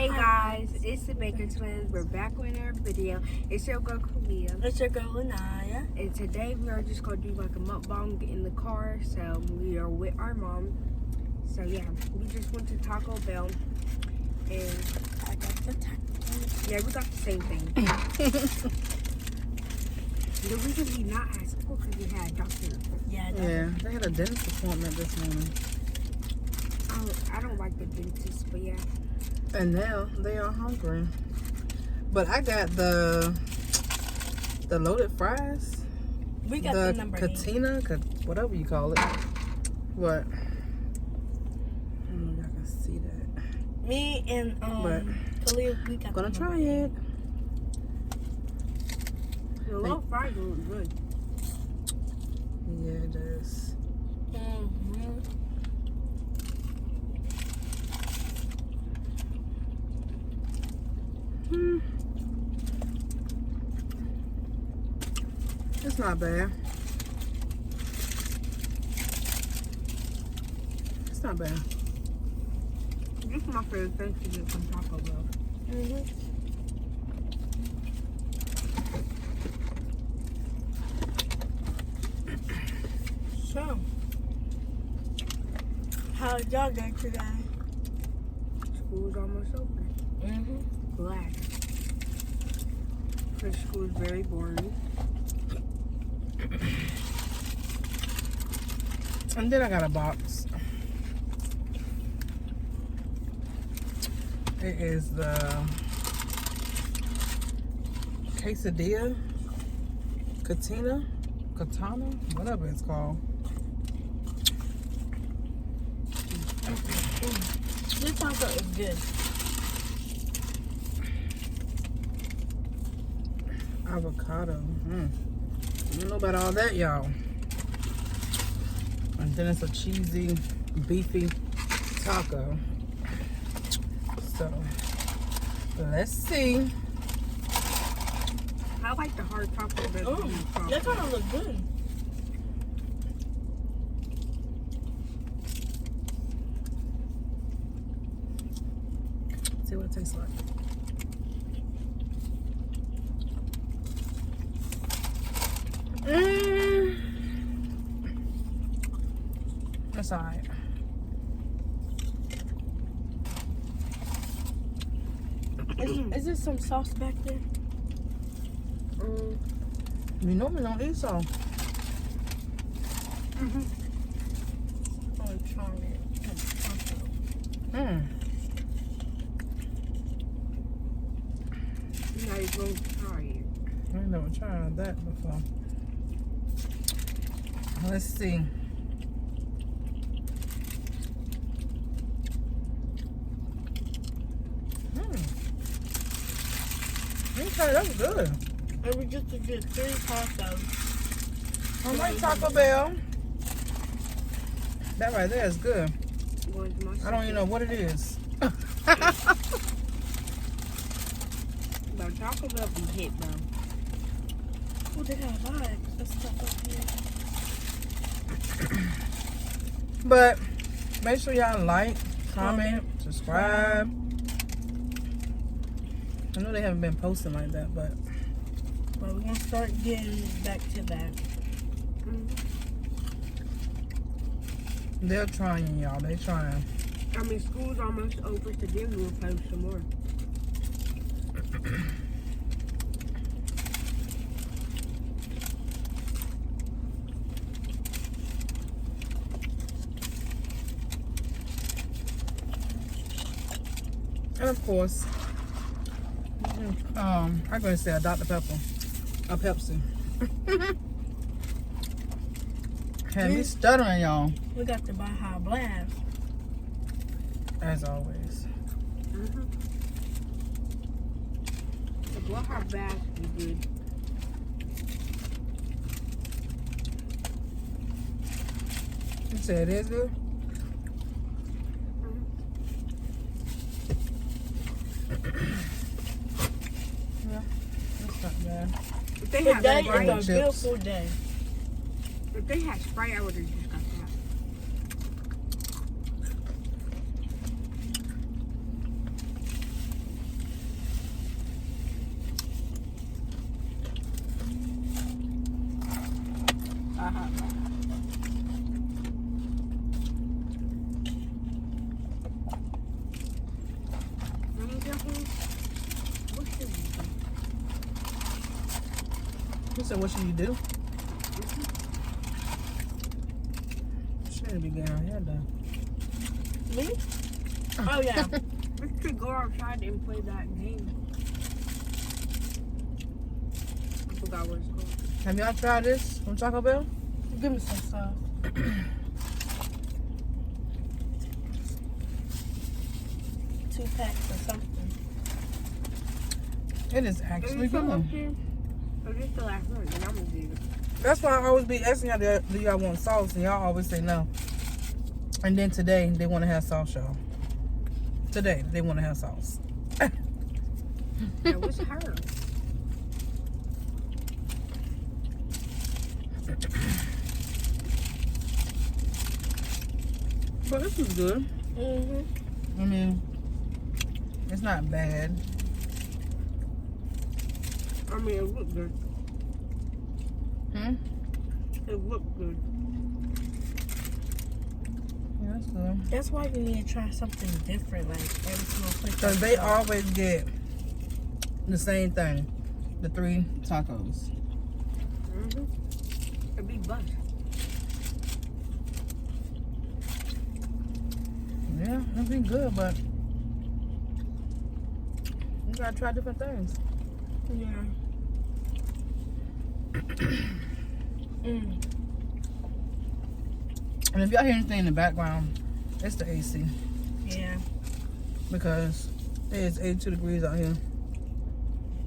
Hey guys, it's the Baker Twins. We're back with our video. It's your girl Camille. It's your girl Anaya. And today we are just gonna do like a mukbang in the car. So we are with our mom. So yeah, we just went to Taco Bell and I got the taco. yeah, we got the same thing. The reason we not at school because we had a doctor. Yeah, They had a dentist appointment this morning. I don't like the dentist, but yeah. And now they are hungry. But I got the loaded fries. we got the number 8. Katina, whatever you call it. What? I don't know if y'all can see that. Me and Khalil, we got Gonna the try number 8. it. The little fries look good. Yeah, it does. Mm-hmm. It's not bad. It's not bad. This is my favorite thing to get from Taco Bell. Mm-hmm. So, how's y'all day today? School's almost over. Mm-hmm. Glad. Because school is very boring. And then I got a box. It is the quesadilla, katana, whatever it's called. This taco is good. Avocado. I don't know about all that, y'all. And then it's a cheesy, beefy taco. So, let's see. I like the hard taco better Oh, than the soft. that kind of look good. See what it tastes like. That's alright. Is there some sauce back there? We normally don't eat so. I'm trying it. Now you're going to try it. I ain't never tried that before. Let's see. Okay, that's good. It was just a good 3 tacos. I like Taco Bell. That right there is good. I don't even know what it is. But Taco Bell be hit though. Oh, they got vibes. That's stuff up here. But make sure y'all like, comment, subscribe. I know they haven't been posting like that, but we're going to start getting back to that. they're trying, y'all. They trying. I mean, school's almost over, so then we'll post some more. And of course, I'm going to say a Dr. Pepper. A Pepsi. Had me stuttering, y'all. We got the Baja Blast. As always. The Baja Blast is good. You said it is good? Yeah, that's not bad. If they had Today Sprite, is a beautiful day. if they had Sprite, I would have just got that. said, what should you do? Shouldn't be getting our hair done. Me? Oh yeah. We should go outside and play that game. I forgot what it's called. Have y'all tried this from Taco Bell? Give me some sauce. 2 packs or something. It is actually Is it good. up here? Or just the last one? And I'm gonna do it. That's why I always be asking y'all, do y'all want sauce? And y'all always say no. And then today, they want to have sauce, y'all. Today, they want to have sauce. That was her. But this is good. Mm-hmm. I mean, it's not bad. I mean, it looked good. It looked good. Yeah, that's good. That's why you need to try something different, like every single place. Because they always get the same thing. The 3 tacos. It'd be bust. Yeah, it'd be good, but you gotta try different things. Yeah. And if y'all hear anything in the background, it's the AC. Yeah. Because it is 82 degrees out here.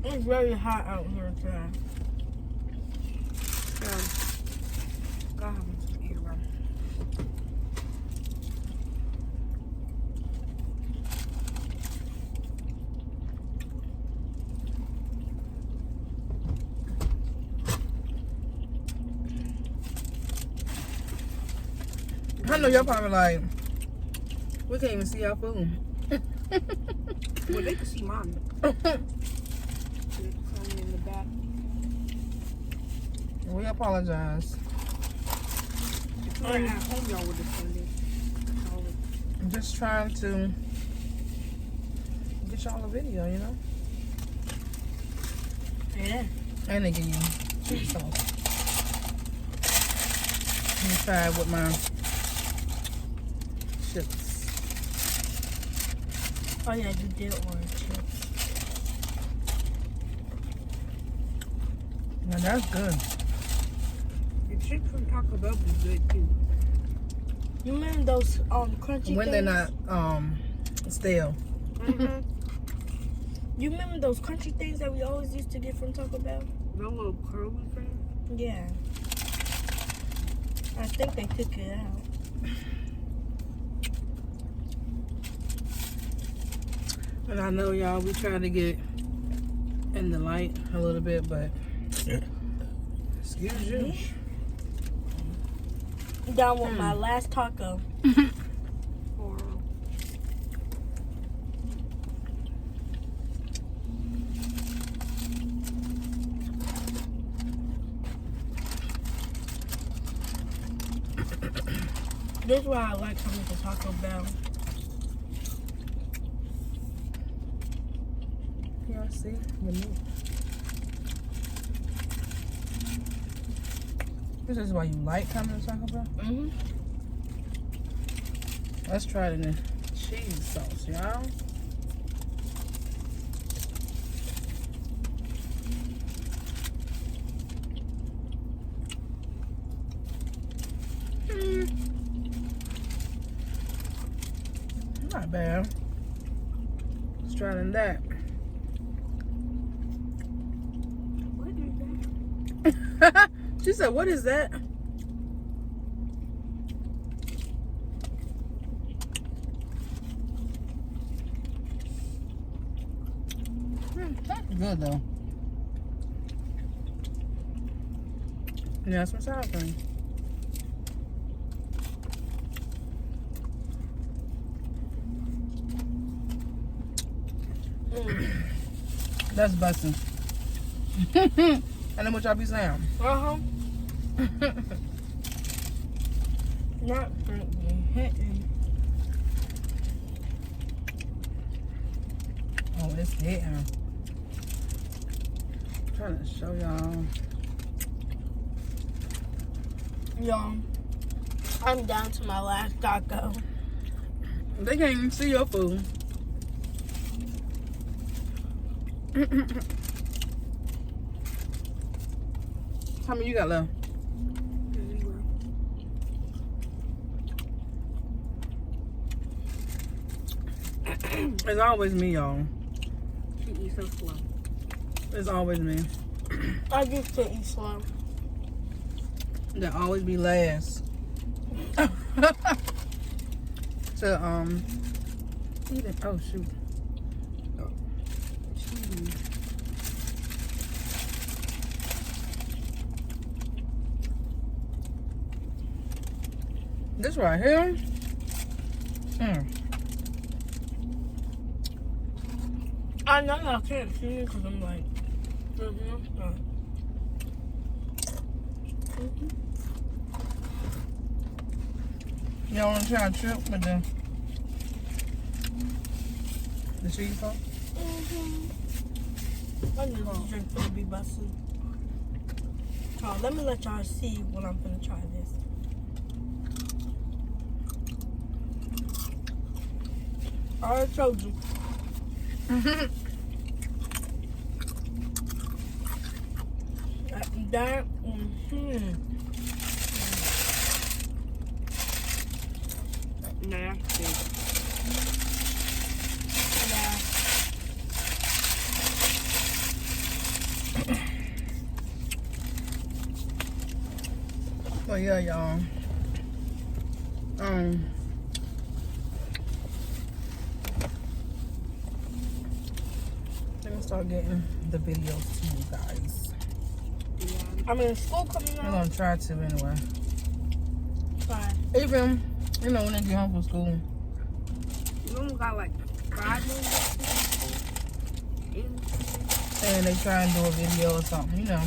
It's very hot out here today. Go have some earworm. I know y'all probably like, we can't even see our food. Well, they can see mine. They're coming in the back. We apologize. If you were at home, y'all would have seen it. I'm just trying to get y'all a video, you know? Yeah. And they give you cheese sauce. Let me try it with my chips. Oh yeah, you did order chips. Now that's good. The chips from Taco Bell be good too. You remember those crunchy When things? they're not stale. You remember those crunchy things that we always used to get from Taco Bell? The little curly thing. Yeah. I think they took it out. And I know y'all, we try to get in the light a little bit, but excuse you. Down with my last taco. Or This is why I like coming to Taco Bell. Y'all see the meat. This is why you like coming to Taco Bell? Mm-hmm. Let's try it in the cheese sauce, y'all. Not bad. Let's try it in that. what is that? She said, what is that? That's good though. Yeah, that's my sour cream. That's busting. And then what y'all be saying? Uh-huh. Not hitting. Oh, it's hitting. I'm trying to show y'all. Y'all, I'm down to my last taco. They can't even see your food. How many you got left? It's always me, y'all. She eats so slow. It's always me. I used to eat slow. That always be last. To eat it. Oh shoot. This right here. I know I can't see it because I'm like, Y'all want to try a trip with the cheese sauce? I need to drink for the be busting. Oh, let me let y'all see when I'm gonna try this. I already told you. That, Nasty. yeah. Well, yeah, y'all. Let me start getting the videos to you guys. I mean, school coming I'm out. gonna try to anyway. Fine. Even, you know, when they get home from school. You only got like 5 minutes. And they try and do a video or something, you know.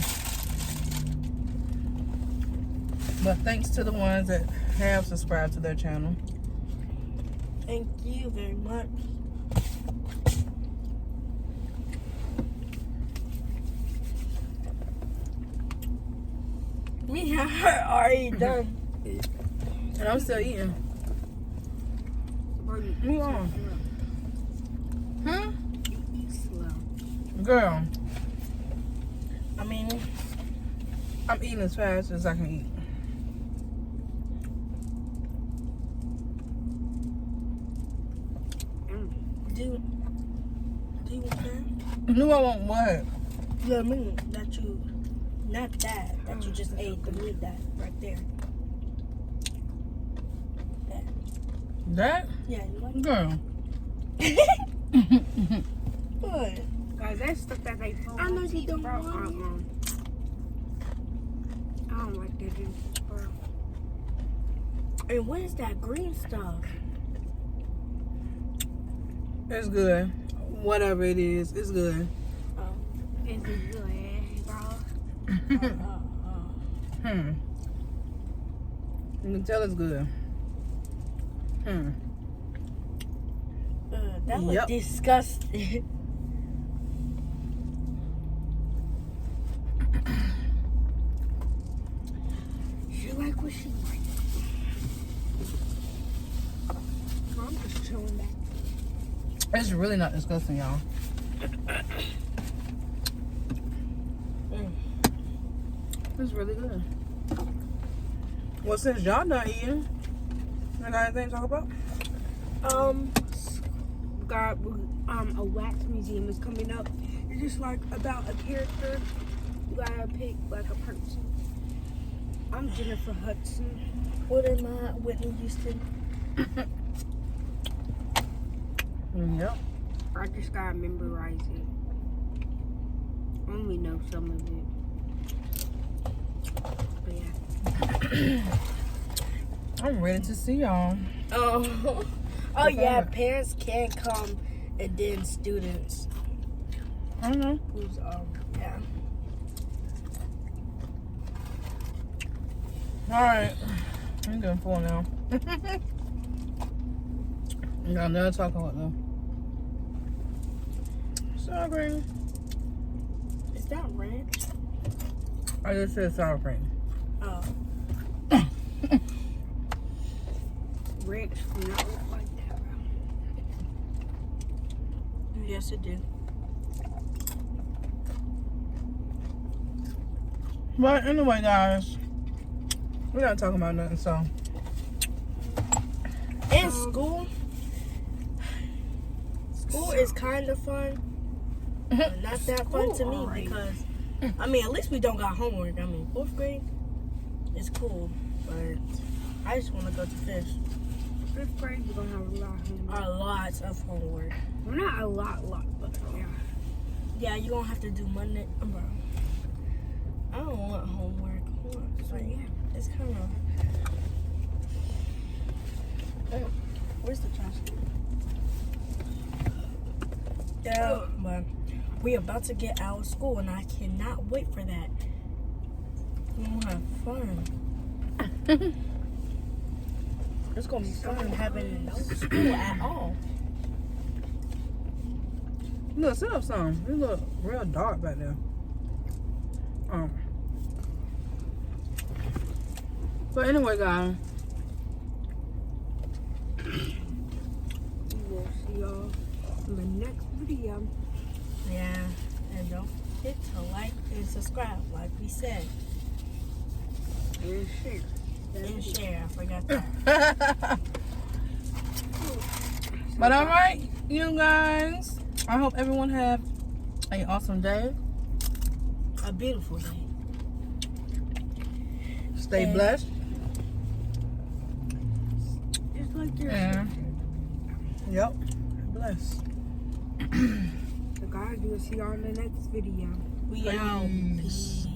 But thanks to the ones that have subscribed to their channel. Thank you very much. Me and her already done. And I'm still eating. Move on. Hmm? You eat slow. Girl, I mean, I'm eating as fast as I can eat. do you want that? Knew I want what? The meat that you, not that you just ate, the meat that right there. That? Yeah, you like Girl. what? Guys, that's stuff that they pull I know my you teeth, don't bro. want it. I don't like that juice, bro. And what is that green stuff? It's good. Whatever it is, it's good. Is it good, bro? You can tell it's good. That was Yep. disgusting. She like what she like. I'm just chilling back. It's really not disgusting, y'all. It's really good. Well, since y'all done eating, I got anything to talk about? Got a wax museum is coming up. It's just like about a character. You gotta pick like a person. I'm Jennifer Hudson. What am I? Whitney Houston. Yep. I just gotta memorize it. I only know some of it. But yeah. I'm ready to see y'all. Oh yeah, parents can come and then students. I don't know. Who's yeah. Alright. I'm getting full now. You got another taco about though. Sour cream. Is that ranch? I just said sour cream. Oh. Ranch do not look like that. Yes, it did. But anyway, guys, we're not talking about nothing. So In school is kind of fun, but not that fun to me Alright. because, I mean, at least we don't got homework. I mean, 4th grade is cool, but I just want to go to fish. 5th grade, we're gonna have a lot of homework. A lot of homework. Well, not a lot, but yeah. Yeah, you're going to have to do Monday. Bro, I don't want homework. So Like, yeah. it's kind of... Where's the trash can? Yeah, but we about to get out of school, and I cannot wait for that. We're gonna have fun. It's gonna be fun having no school at all. look, set up some. It look real dark back there. But anyway, guys, We will see y'all in the next video. Yeah, and don't forget to like and subscribe, like we said, And share. and share. I forgot that. but all right, you guys. I hope everyone have an awesome day. A beautiful day. Stay And- blessed. Just like your And yep, blessed. So guys, we will see y'all in the next video. We out. Peace. Peace.